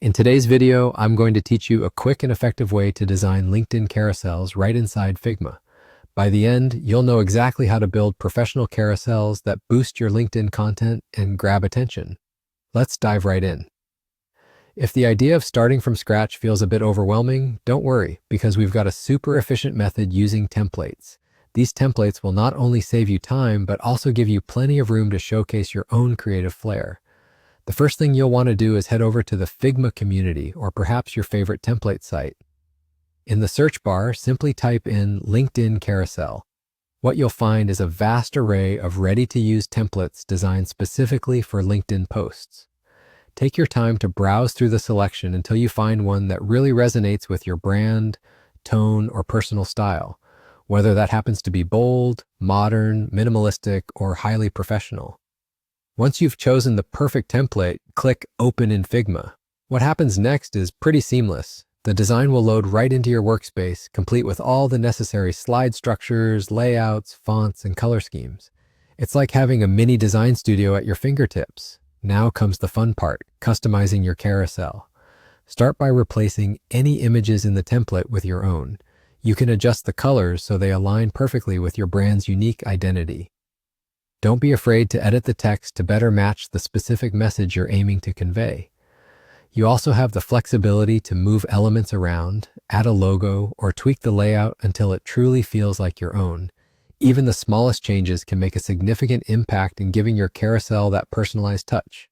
In today's video, I'm going to teach you a quick and effective way to design LinkedIn carousels right inside Figma. By the end, you'll know exactly how to build professional carousels that boost your LinkedIn content and grab attention. Let's dive right in. If the idea of starting from scratch feels a bit overwhelming, don't worry, because we've got a super efficient method using templates. These templates will not only save you time, but also give you plenty of room to showcase your own creative flair. The first thing you'll want to do is head over to the Figma community or perhaps your favorite template site. In the search bar, simply type in LinkedIn Carousel. What you'll find is a vast array of ready-to-use templates designed specifically for LinkedIn posts. Take your time to browse through the selection until you find one that really resonates with your brand, tone, or personal style, whether that happens to be bold, modern, minimalistic, or highly professional. Once you've chosen the perfect template, click Open in Figma. What happens next is pretty seamless. The design will load right into your workspace, complete with all the necessary slide structures, layouts, fonts, and color schemes. It's like having a mini design studio at your fingertips. Now comes the fun part, customizing your carousel. Start by replacing any images in the template with your own. You can adjust the colors so they align perfectly with your brand's unique identity. Don't be afraid to edit the text to better match the specific message you're aiming to convey. You also have the flexibility to move elements around, add a logo, or tweak the layout until it truly feels like your own. Even the smallest changes can make a significant impact in giving your carousel that personalized touch.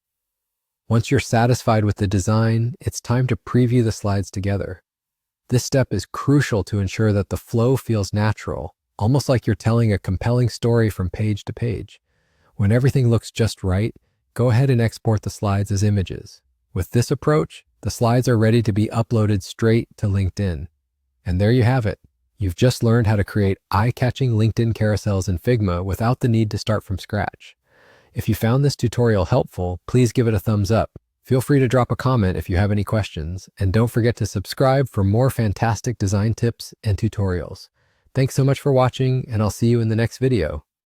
Once you're satisfied with the design, it's time to preview the slides together. This step is crucial to ensure that the flow feels natural, almost like you're telling a compelling story from page to page. When everything looks just right, go ahead and export the slides as images. With this approach, the slides are ready to be uploaded straight to LinkedIn. And there you have it. You've just learned how to create eye-catching LinkedIn carousels in Figma without the need to start from scratch. If you found this tutorial helpful, please give it a thumbs up. Feel free to drop a comment if you have any questions, and don't forget to subscribe for more fantastic design tips and tutorials. Thanks so much for watching, and I'll see you in the next video.